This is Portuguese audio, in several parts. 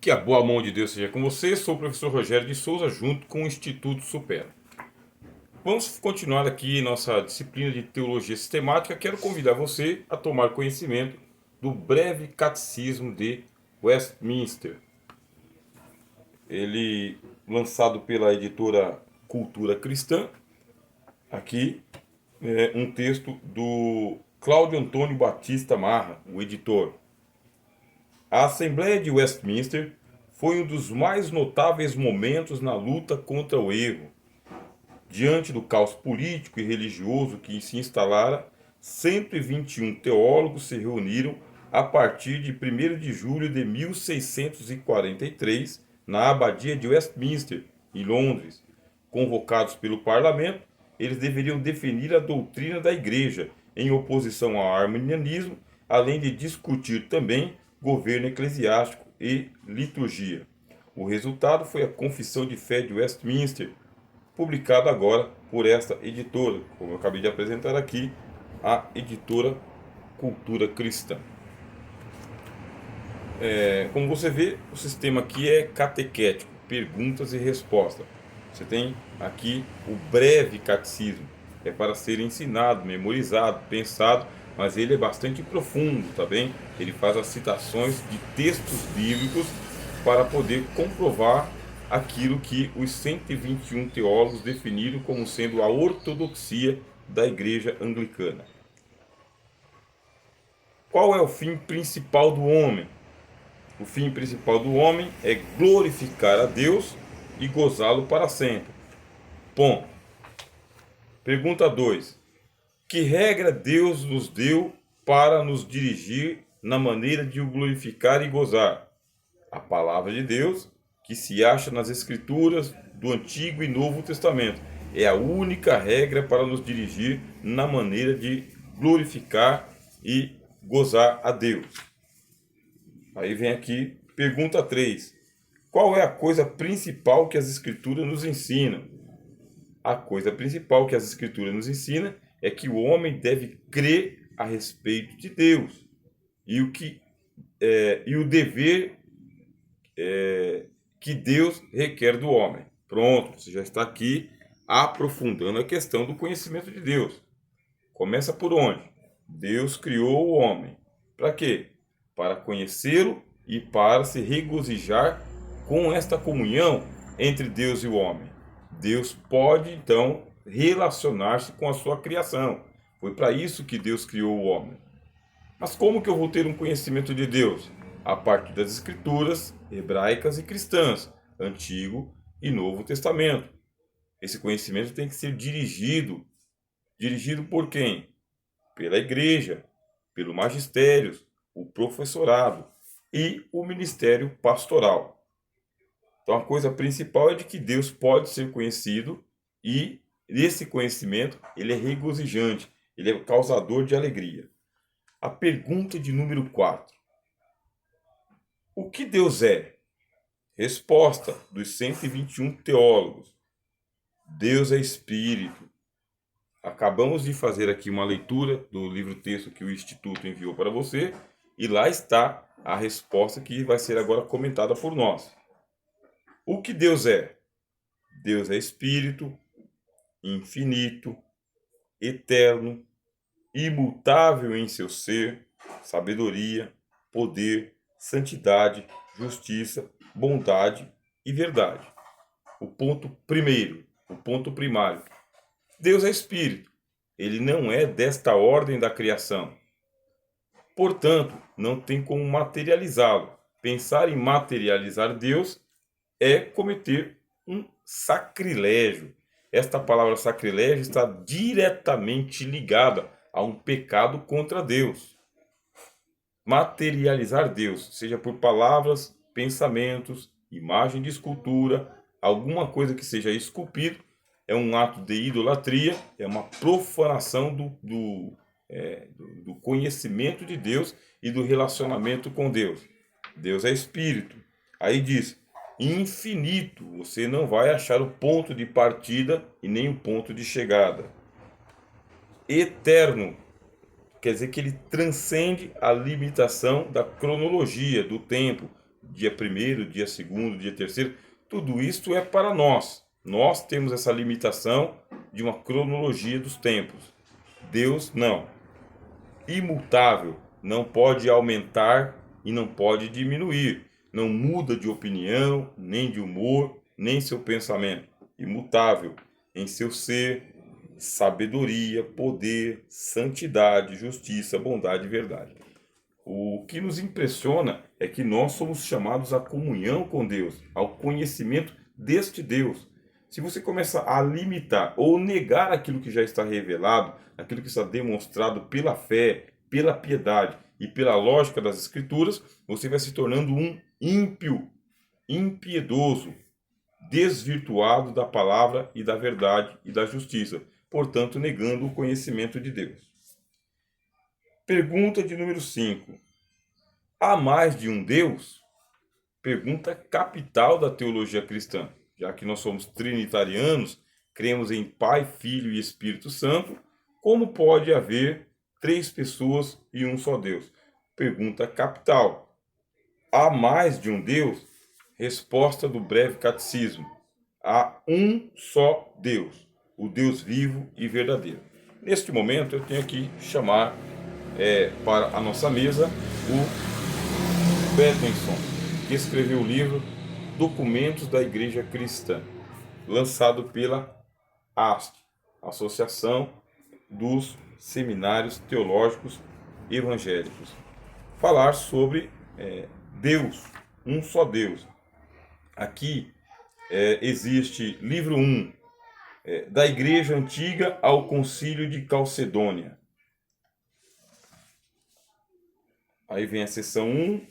Que a boa mão de Deus seja com você. Sou o professor Rogério de Souza, junto com o Instituto Supera. Vamos continuar aqui nossa disciplina de Teologia Sistemática. Quero convidar você a tomar conhecimento do breve Catecismo de Westminster. Ele, lançado pela editora Cultura Cristã. Aqui é um texto do Cláudio Antônio Batista Marra, o editor. A Assembleia de Westminster foi um dos mais notáveis momentos na luta contra o erro. Diante do caos político e religioso que se instalara, 121 teólogos se reuniram a partir de 1º de julho de 1643 na Abadia de Westminster, em Londres. Convocados pelo parlamento, eles deveriam definir a doutrina da Igreja em oposição ao arminianismo, além de discutir também governo eclesiástico e liturgia. O resultado foi a Confissão de Fé de Westminster, publicada agora por esta editora, como eu acabei de apresentar aqui, a editora Cultura Cristã. Como você vê, o sistema aqui é catequético, perguntas e respostas. Você tem aqui o breve catecismo, é para ser ensinado, memorizado, pensado, mas ele é bastante profundo, tá bem? Ele faz as citações de textos bíblicos para poder comprovar aquilo que os 121 teólogos definiram como sendo a ortodoxia da Igreja Anglicana. Qual é o fim principal do homem? O fim principal do homem é glorificar a Deus e gozá-lo para sempre. Ponto. Pergunta 2. Que regra Deus nos deu para nos dirigir na maneira de o glorificar e gozar? A palavra de Deus, que se acha nas Escrituras do Antigo e Novo Testamento. É a única regra para nos dirigir na maneira de glorificar e gozar a Deus. Aí vem aqui, pergunta 3. Qual é a coisa principal que as Escrituras nos ensinam? A coisa principal que as Escrituras nos ensinam é que o homem deve crer a respeito de Deus e o dever que Deus requer do homem. Pronto, você já está aqui aprofundando a questão do conhecimento de Deus. Começa por onde? Deus criou o homem. Para quê? Para conhecê-lo e para se regozijar com esta comunhão entre Deus e o homem. Deus pode, então, relacionar-se com a sua criação. Foi para isso que Deus criou o homem. Mas como que eu vou ter um conhecimento de Deus? A partir das Escrituras hebraicas e cristãs, Antigo e Novo Testamento. Esse conhecimento tem que ser dirigido. Dirigido por quem? Pela igreja, pelo magistério, o professorado e o ministério pastoral. Então a coisa principal é de que Deus pode ser conhecido e esse conhecimento ele é regozijante, ele é causador de alegria. A pergunta de número 4. O que Deus é? Resposta dos 121 teólogos. Deus é Espírito. Acabamos de fazer aqui uma leitura do livro-texto que o Instituto enviou para você e lá está a resposta que vai ser agora comentada por nós. O que Deus é? Deus é Espírito, infinito, eterno, imutável em seu ser, sabedoria, poder, santidade, justiça, bondade e verdade. O ponto primeiro, o ponto primário. Deus é Espírito. Ele não é desta ordem da criação. Portanto, não tem como materializá-lo. Pensar em materializar Deus é cometer um sacrilégio. Esta palavra sacrilégio está diretamente ligada a um pecado contra Deus. Materializar Deus, seja por palavras, pensamentos, imagem de escultura, alguma coisa que seja esculpido, é um ato de idolatria, é uma profanação do conhecimento de Deus e do relacionamento com Deus. Deus é Espírito. Aí diz, infinito, você não vai achar o ponto de partida e nem o ponto de chegada. Eterno, quer dizer que ele transcende a limitação da cronologia, do tempo. dia 1º, dia 2º, dia 3º, tudo isso é para nós. Nós temos essa limitação de uma cronologia dos tempos. Deus não. Imutável, não pode aumentar e não pode diminuir. Não muda de opinião, nem de humor, nem seu pensamento. Imutável em seu ser, sabedoria, poder, santidade, justiça, bondade e verdade. O que nos impressiona é que nós somos chamados à comunhão com Deus, ao conhecimento deste Deus. Se você começar a limitar ou negar aquilo que já está revelado, aquilo que está demonstrado pela fé, pela piedade e pela lógica das Escrituras, você vai se tornando um ímpio, impiedoso, desvirtuado da palavra e da verdade e da justiça, portanto, negando o conhecimento de Deus. Pergunta de número 5. Há mais de um Deus? Pergunta capital da teologia cristã. Já que nós somos trinitarianos, cremos em Pai, Filho e Espírito Santo, como pode haver 3 pessoas e um só Deus? Pergunta capital. Há mais de um Deus? Resposta do breve catecismo. Há um só Deus, o Deus vivo e verdadeiro. Neste momento eu tenho que chamar para a nossa mesa o Bettenson, que escreveu o livro Documentos da Igreja Cristã, lançado pela AST, Associação dos Seminários Teológicos Evangélicos. Falar sobre Deus, um só Deus. Aqui existe livro 1, da Igreja Antiga ao Concílio de Calcedônia. Aí vem a seção 1,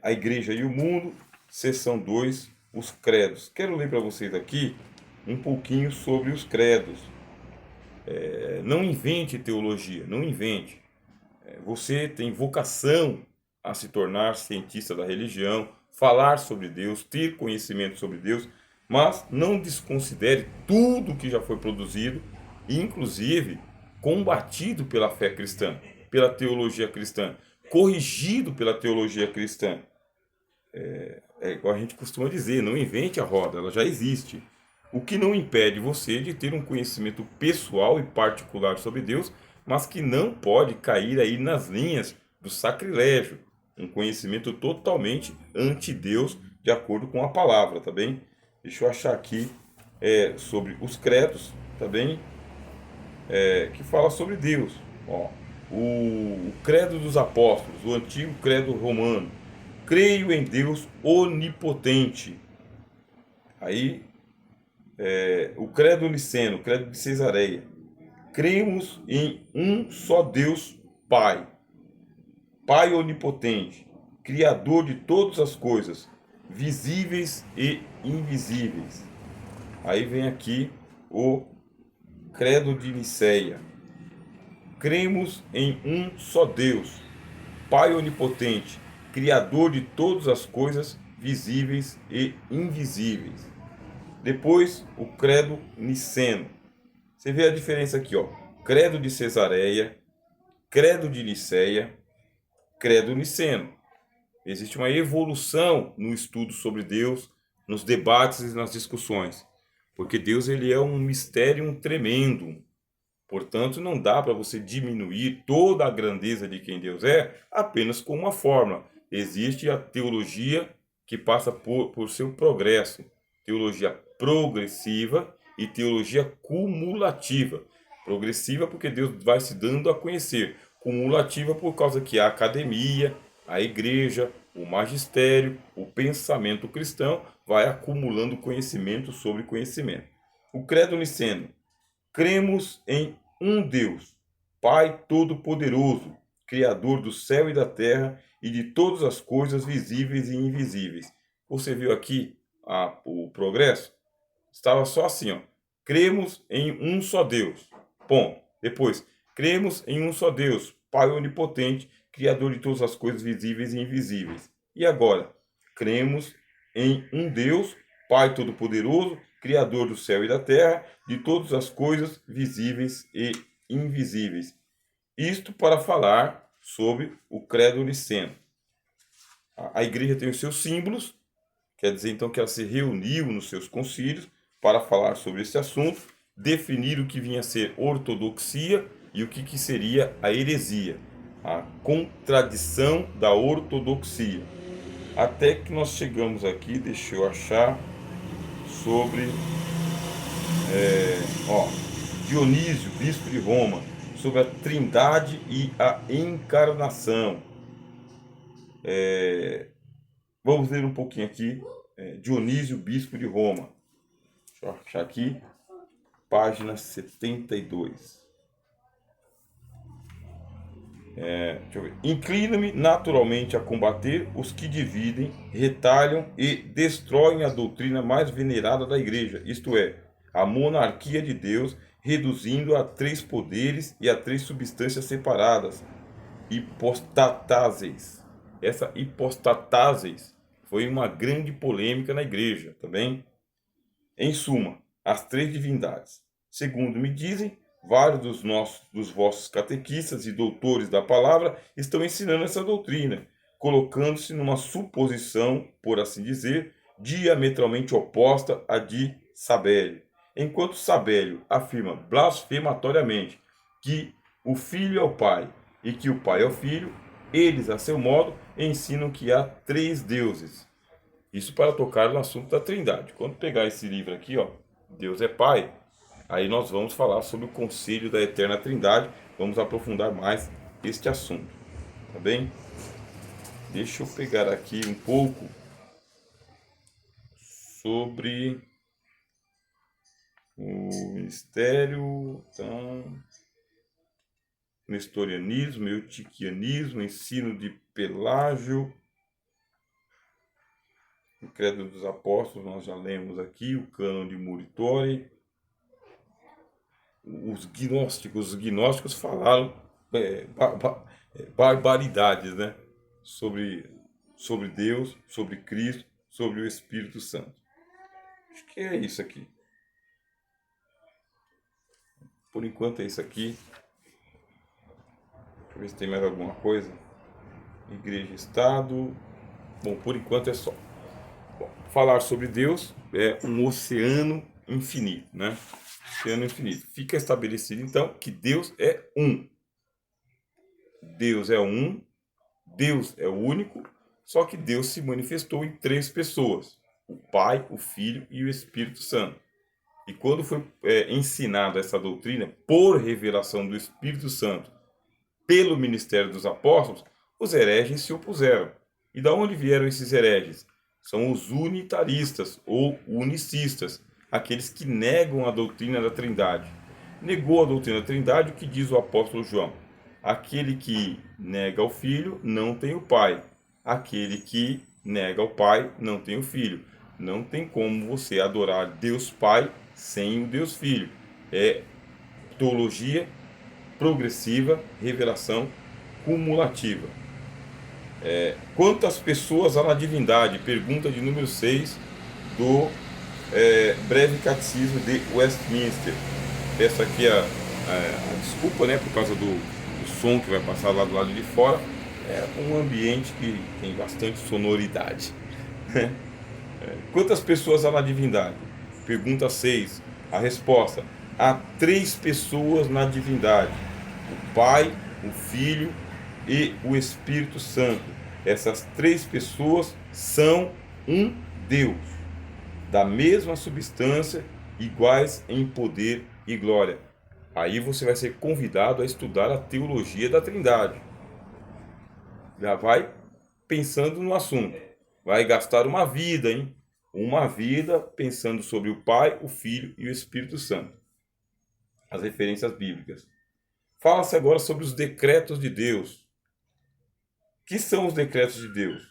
a Igreja e o Mundo. Seção 2, os credos. Quero ler para vocês aqui um pouquinho sobre os credos. Não invente teologia, não invente. Você tem vocação a se tornar cientista da religião, falar sobre Deus, ter conhecimento sobre Deus, mas não desconsidere tudo que já foi produzido, inclusive combatido pela fé cristã, pela teologia cristã, corrigido pela teologia cristã. Igual a gente costuma dizer, não invente a roda, ela já existe. O que não impede você de ter um conhecimento pessoal e particular sobre Deus, mas que não pode cair aí nas linhas do sacrilégio. Um conhecimento totalmente anti-Deus, de acordo com a palavra, tá bem? Deixa eu achar aqui sobre os credos, tá bem? Que fala sobre Deus. Ó, o credo dos apóstolos, o antigo credo romano. Creio em Deus onipotente. Aí, o credo niceno, o credo de Cesareia. Cremos em um só Deus Pai. Pai onipotente, Criador de todas as coisas, visíveis e invisíveis. Aí vem aqui o credo de Niceia. Cremos em um só Deus, Pai onipotente, Criador de todas as coisas visíveis e invisíveis. Depois, o credo niceno. Você vê a diferença aqui, ó. Credo de Cesareia, credo de Niceia, credo niceno. Existe uma evolução no estudo sobre Deus, nos debates e nas discussões. Porque Deus ele é um mistério tremendo. Portanto, não dá para você diminuir toda a grandeza de quem Deus é apenas com uma fórmula. Existe a teologia que passa por seu progresso. Teologia progressiva e teologia cumulativa. Progressiva porque Deus vai se dando a conhecer. Cumulativa por causa que a academia, a igreja, o magistério, o pensamento cristão vai acumulando conhecimento sobre conhecimento. O credo niceno. Cremos em um Deus, Pai Todo-Poderoso, Criador do céu e da terra e de todas as coisas visíveis e invisíveis. Você viu aqui o progresso? Estava só assim, ó. Cremos em um só Deus. Ponto. Depois, cremos em um só Deus, Pai Onipotente, Criador de todas as coisas visíveis e invisíveis. E agora? Cremos em um Deus, Pai Todo-Poderoso, Criador do céu e da terra, de todas as coisas visíveis e invisíveis. Isto para falar sobre o credo niceno. A igreja tem os seus símbolos, quer dizer então que ela se reuniu nos seus concílios para falar sobre esse assunto, definir o que vinha a ser ortodoxia e o que seria a heresia, a contradição da ortodoxia. Até que nós chegamos aqui, deixa eu achar, sobre Dionísio, bispo de Roma, sobre a trindade e a encarnação. Vamos ler um pouquinho aqui, Dionísio, bispo de Roma. Deixa eu achar aqui, página 72. Deixa eu ver. Inclino-me naturalmente a combater os que dividem, retalham e destroem a doutrina mais venerada da Igreja, isto é, a monarquia de Deus, reduzindo a 3 poderes e a 3 substâncias separadas, hipostatáseis. Essa hipostatáseis foi uma grande polêmica na Igreja também. Em suma, as 3 divindades. Segundo me dizem, vários dos vossos catequistas e doutores da palavra estão ensinando essa doutrina, colocando-se numa suposição, por assim dizer, diametralmente oposta à de Sabélio. Enquanto Sabélio afirma blasfematoriamente que o Filho é o Pai e que o Pai é o Filho, eles, a seu modo, ensinam que há 3 deuses. Isso para tocar no assunto da Trindade. Quando pegar esse livro aqui, ó, Deus é Pai, aí nós vamos falar sobre o Concílio da Eterna Trindade, vamos aprofundar mais este assunto, tá bem? Deixa eu pegar aqui um pouco sobre o mistério, nestorianismo, eutiquianismo, ensino de Pelágio, o Credo dos Apóstolos, nós já lemos aqui, o Cânon de Muratori. Os gnósticos falaram barbaridades, né? Sobre Deus, sobre Cristo, sobre o Espírito Santo. Acho que é isso aqui. Por enquanto é isso aqui. Deixa eu ver se tem mais alguma coisa. Igreja e Estado. Bom, por enquanto é só. Bom, falar sobre Deus é um oceano infinito, né? Oceano infinito. Fica estabelecido então que Deus é um. Deus é um, Deus é o único, só que Deus se manifestou em 3 pessoas: o Pai, o Filho e o Espírito Santo. E quando foi ensinada essa doutrina por revelação do Espírito Santo pelo ministério dos apóstolos, os hereges se opuseram. E da onde vieram esses hereges? São os unitaristas ou unicistas, aqueles que negam a doutrina da Trindade. Negou a doutrina da Trindade o que diz o apóstolo João: aquele que nega o Filho não tem o Pai. Aquele que nega o Pai não tem o Filho. Não tem como você adorar Deus Pai sem o Deus Filho. É teologia progressiva, revelação cumulativa. Quantas pessoas há na divindade? Pergunta de número 6 do Breve Catecismo de Westminster. Essa aqui é a desculpa, né, por causa do som que vai passar lá do lado de fora. É um ambiente que tem bastante sonoridade. Quantas pessoas há na divindade? Pergunta 6. A resposta: há 3 pessoas na divindade: o Pai, o Filho e o Espírito Santo. Essas 3 pessoas são um Deus, da mesma substância, iguais em poder e glória. Aí você vai ser convidado a estudar a teologia da Trindade. Já vai pensando no assunto. Vai gastar uma vida, hein? Uma vida pensando sobre o Pai, o Filho e o Espírito Santo. As referências bíblicas. Fala-se agora sobre os decretos de Deus. O que são os decretos de Deus?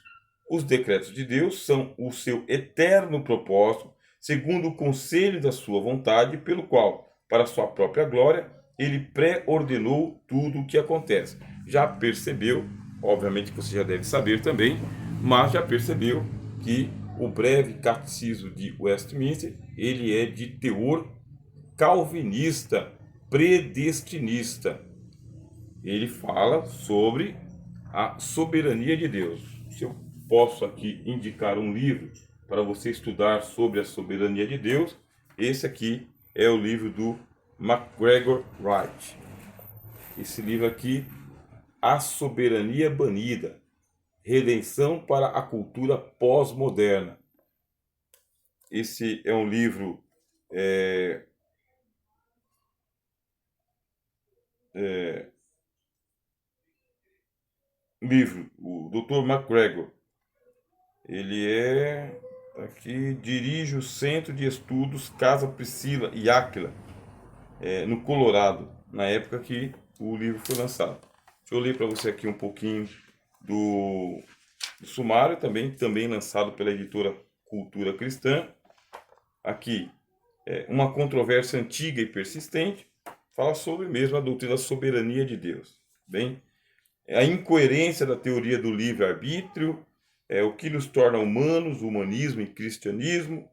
Os decretos de Deus são o seu eterno propósito, segundo o conselho da sua vontade, pelo qual, para sua própria glória, ele pré-ordenou tudo o que acontece. Já percebeu, obviamente que você já deve saber também, mas já percebeu que o Breve Catecismo de Westminster, ele é de teor calvinista, predestinista. Ele fala sobre a soberania de Deus. Se eu posso aqui indicar um livro para você estudar sobre a soberania de Deus, esse aqui é o livro do MacGregor Wright. Esse livro aqui, A Soberania Banida, Redenção para a Cultura Pós-Moderna. Esse é um livro o Dr. MacGregor, ele aqui dirige o Centro de Estudos Casa Priscila e Áquila, no Colorado, na época que o livro foi lançado. Deixa eu ler para você aqui um pouquinho do sumário, também lançado pela editora Cultura Cristã. Aqui, uma controvérsia antiga e persistente, fala sobre mesmo a doutrina da soberania de Deus. Bem, a incoerência da teoria do livre-arbítrio, o que nos torna humanos, o humanismo e cristianismo,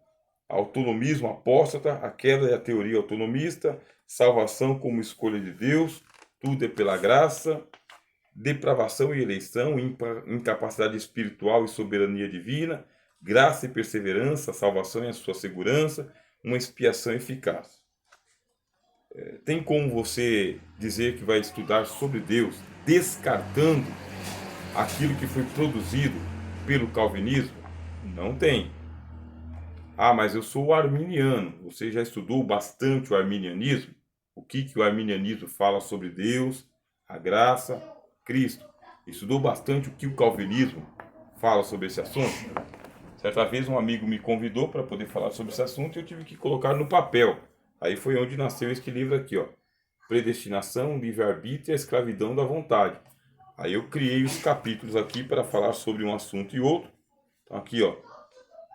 autonomismo apóstata, a queda da teoria autonomista, salvação como escolha de Deus, tudo é pela graça, depravação e eleição, incapacidade espiritual e soberania divina, graça e perseverança, salvação e a sua segurança, uma expiação eficaz. Tem como você dizer que vai estudar sobre Deus descartando aquilo que foi produzido pelo calvinismo? Não tem. Ah, mas eu sou arminiano. Você já estudou bastante o arminianismo? O que o arminianismo fala sobre Deus, a graça, Cristo? Estudou bastante o que o calvinismo fala sobre esse assunto? Certa vez um amigo me convidou para poder falar sobre esse assunto e eu tive que colocar no papel. Aí foi onde nasceu este livro aqui, ó. Predestinação, livre-arbítrio e a escravidão da vontade. Aí eu criei os capítulos aqui para falar sobre um assunto e outro. Então aqui, ó.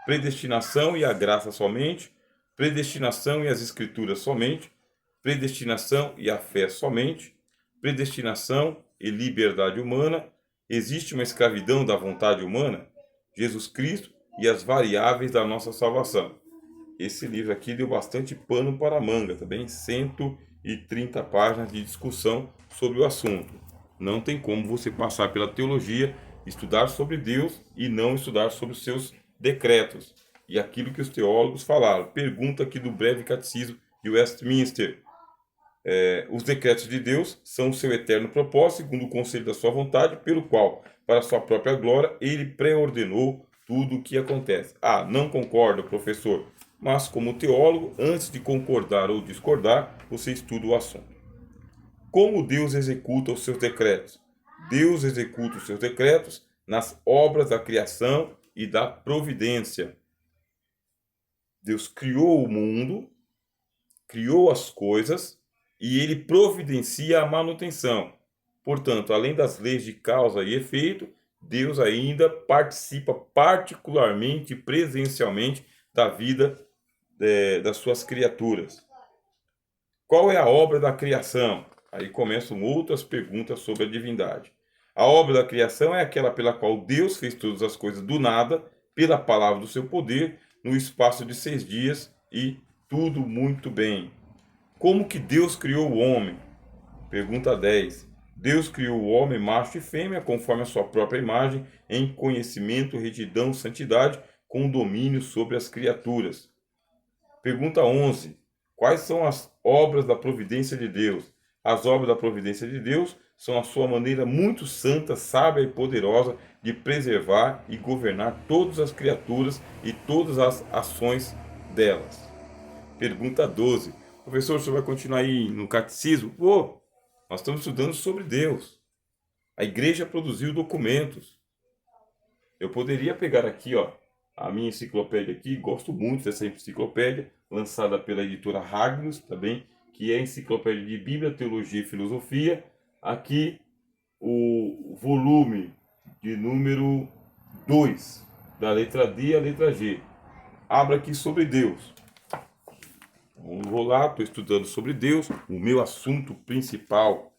Predestinação e a graça somente, predestinação e as escrituras somente, predestinação e a fé somente, predestinação e liberdade humana, existe uma escravidão da vontade humana, Jesus Cristo e as variáveis da nossa salvação. Esse livro aqui deu bastante pano para a manga, também 130 páginas de discussão sobre o assunto. Não tem como você passar pela teologia, estudar sobre Deus e não estudar sobre os seus decretos e aquilo que os teólogos falaram. Pergunta aqui do Breve Catecismo de Westminster. Os decretos de Deus são o seu eterno propósito, segundo o conselho da sua vontade, pelo qual, para a sua própria glória, ele pré-ordenou tudo o que acontece. Ah, não concordo, professor, mas como teólogo, antes de concordar ou discordar, você estuda o assunto. Como Deus executa os seus decretos? Deus executa os seus decretos nas obras da criação e da providência. Deus criou o mundo, criou as coisas e ele providencia a manutenção. Portanto, além das leis de causa e efeito, Deus ainda participa particularmente, presencialmente, da vida das suas criaturas. Qual é a obra da criação? Aí começam outras perguntas sobre a divindade. A obra da criação é aquela pela qual Deus fez todas as coisas do nada, pela palavra do seu poder, no espaço de 6 dias, e tudo muito bem. Como que Deus criou o homem? Pergunta 10. Deus criou o homem macho e fêmea, conforme a sua própria imagem, em conhecimento, retidão, santidade, com domínio sobre as criaturas. Pergunta 11. Quais são as obras da providência de Deus? As obras da providência de Deus são a sua maneira muito santa, sábia e poderosa de preservar e governar todas as criaturas e todas as ações delas. Pergunta 12. Professor, o senhor vai continuar aí no catecismo? Nós estamos estudando sobre Deus. A igreja produziu documentos. Eu poderia pegar aqui, ó, a minha enciclopédia aqui, gosto muito dessa enciclopédia, lançada pela editora Hagnus, também, que é a enciclopédia de Bíblia, Teologia e Filosofia. Aqui, o volume de número 2, da letra D à letra G. Abra aqui sobre Deus. Vou lá, estou estudando sobre Deus. O meu assunto principal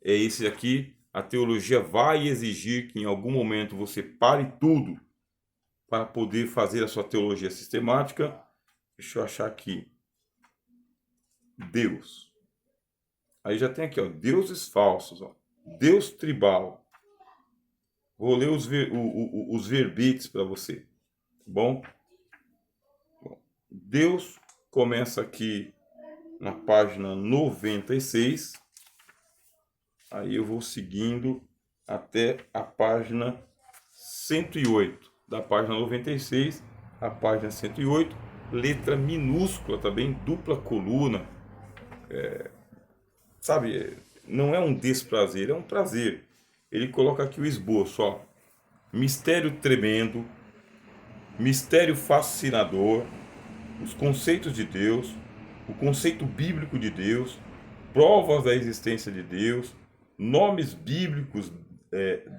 é esse aqui. A teologia vai exigir que em algum momento você pare tudo para poder fazer a sua teologia sistemática. Deixa eu achar aqui. Deus. Aí já tem aqui, ó, deuses falsos, ó. Deus tribal. Vou ler os verbetes para você, tá bom? Deus começa aqui na página 96, aí eu vou seguindo até a página 108. Da página 96 à página 108, letra minúscula também, dupla coluna, sabe? Não é um desprazer, é um prazer. Ele coloca aqui o esboço, ó. Mistério tremendo, mistério fascinador, os conceitos de Deus, o conceito bíblico de Deus, provas da existência de Deus, nomes bíblicos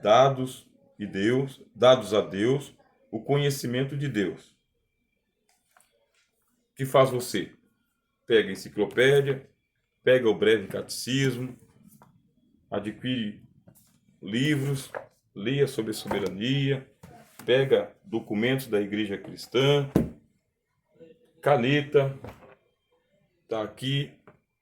dados de Deus, dados a Deus, o conhecimento de Deus. O que faz você? Pega a enciclopédia, pega o breve catecismo, adquire livros, leia sobre soberania, pega documentos da igreja cristã, caneta, tá aqui,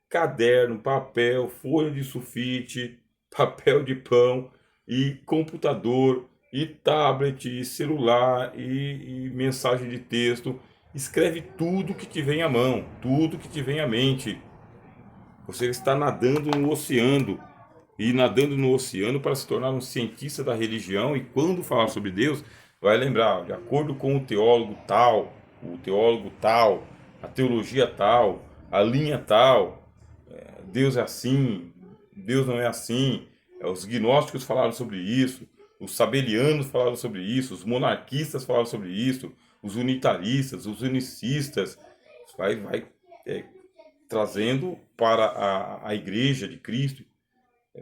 caderno, papel, folha de sulfite, papel de pão e computador e tablet, e celular e mensagem de texto. Escreve tudo que te vem à mão, tudo que te vem à mente. Você está nadando no oceano, e nadando no oceano para se tornar um cientista da religião, e quando falar sobre Deus, vai lembrar, de acordo com o teólogo tal, a teologia tal, a linha tal, Deus é assim, Deus não é assim. Os gnósticos falaram sobre isso, os sabelianos falaram sobre isso, os monarquistas falaram sobre isso, os unitaristas, os unicistas, vai é, trazendo para a igreja de Cristo,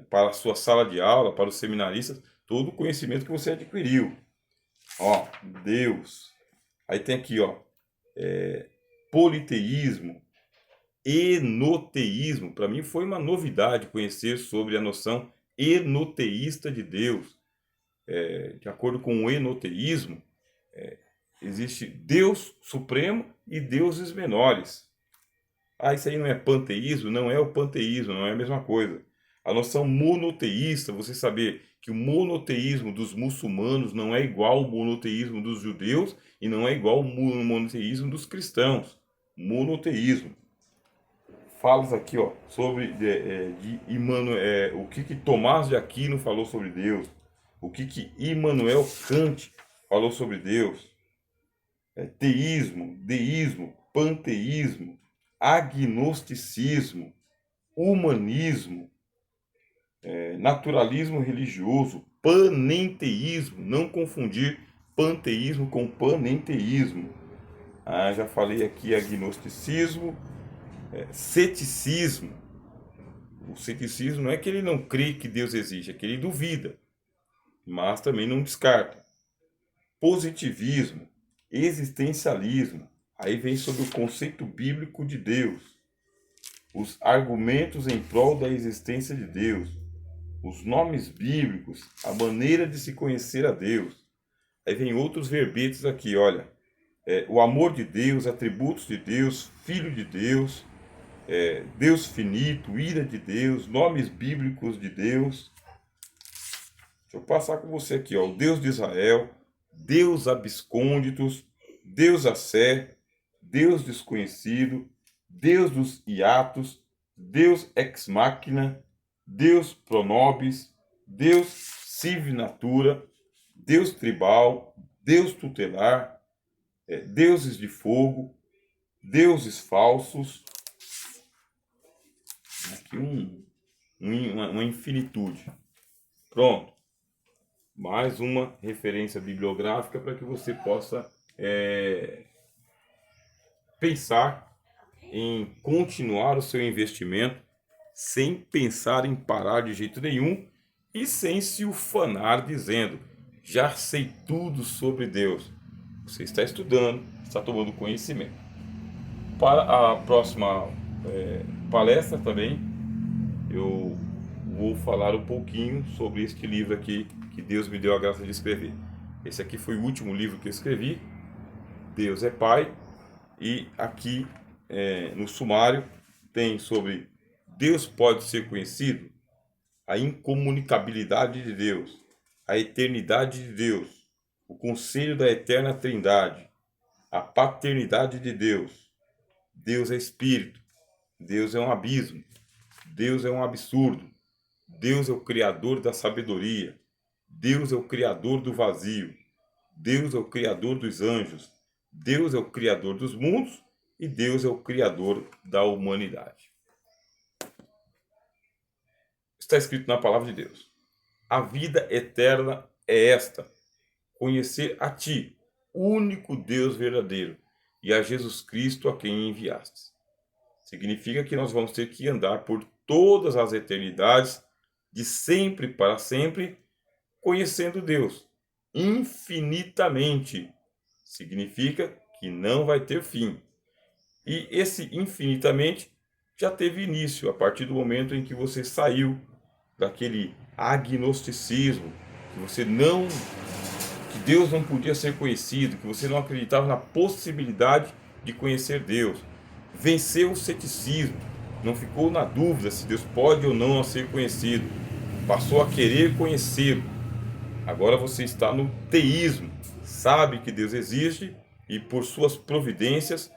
para a sua sala de aula, para os seminaristas, todo o conhecimento que você adquiriu. Ó, Deus. Aí tem aqui, ó, politeísmo, enoteísmo. Para mim foi uma novidade conhecer sobre a noção enoteísta de Deus. De acordo com o enoteísmo, existe Deus supremo e deuses menores. Ah, isso aí não é panteísmo? Não é o panteísmo, não é a mesma coisa. A noção monoteísta, você saber que o monoteísmo dos muçulmanos não é igual ao monoteísmo dos judeus e não é igual ao monoteísmo dos cristãos. Monoteísmo. Falas aqui, ó, sobre de o que Tomás de Aquino falou sobre Deus, o que Immanuel Kant falou sobre Deus. Teísmo, deísmo, panteísmo, agnosticismo, humanismo, naturalismo religioso, panenteísmo, não confundir panteísmo com panenteísmo. Ah, já falei aqui agnosticismo, ceticismo. O ceticismo não é que ele não crê que Deus existe, é que ele duvida, mas também não descarta. Positivismo, existencialismo, aí vem sobre o conceito bíblico de Deus, os argumentos em prol da existência de Deus, os nomes bíblicos, a maneira de se conhecer a Deus. Aí vem outros verbetes aqui, olha, o amor de Deus, atributos de Deus, Filho de Deus, Deus finito, ira de Deus, nomes bíblicos de Deus. Deixa eu passar com você aqui, ó, o Deus de Israel, Deus abscônditos, Deus Assé, Deus desconhecido, Deus dos hiatos, Deus ex machina, Deus pronobis, Deus sive natura, Deus tribal, Deus tutelar, deuses de fogo, deuses falsos. Aqui uma infinitude. Pronto. Mais uma referência bibliográfica para que você possa pensar em continuar o seu investimento sem pensar em parar de jeito nenhum e sem se ufanar dizendo: já sei tudo sobre Deus. Você está estudando, está tomando conhecimento. Para a próxima palestra também, eu vou falar um pouquinho sobre este livro aqui que Deus me deu a graça de escrever. Esse aqui foi o último livro que eu escrevi, Deus é Pai, e aqui no sumário tem sobre Deus pode ser conhecido, a incomunicabilidade de Deus, a eternidade de Deus, o conselho da eterna Trindade, a paternidade de Deus. Deus é Espírito, Deus é um abismo, Deus é um absurdo, Deus é o Criador da sabedoria, Deus é o Criador do vazio, Deus é o Criador dos anjos, Deus é o Criador dos mundos e Deus é o Criador da humanidade. Está escrito na palavra de Deus: a vida eterna é esta, conhecer a Ti, único Deus verdadeiro, e a Jesus Cristo a quem enviastes. Significa que nós vamos ter que andar por todas as eternidades, de sempre para sempre, conhecendo Deus infinitamente. Significa que não vai ter fim. E esse infinitamente já teve início a partir do momento em que você saiu daquele agnosticismo, que Deus não podia ser conhecido, que você não acreditava na possibilidade de conhecer Deus. Venceu o ceticismo, não ficou na dúvida se Deus pode ou não ser conhecido. Passou a querer conhecê-lo. Agora você está no teísmo, sabe que Deus existe e por suas providências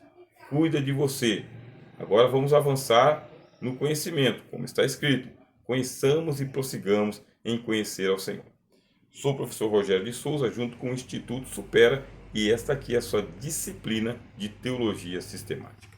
cuida de você. Agora vamos avançar no conhecimento, como está escrito: conheçamos e prossigamos em conhecer ao Senhor. Sou o professor Rogério de Souza, junto com o Instituto Supera, e esta aqui é a sua disciplina de Teologia Sistemática.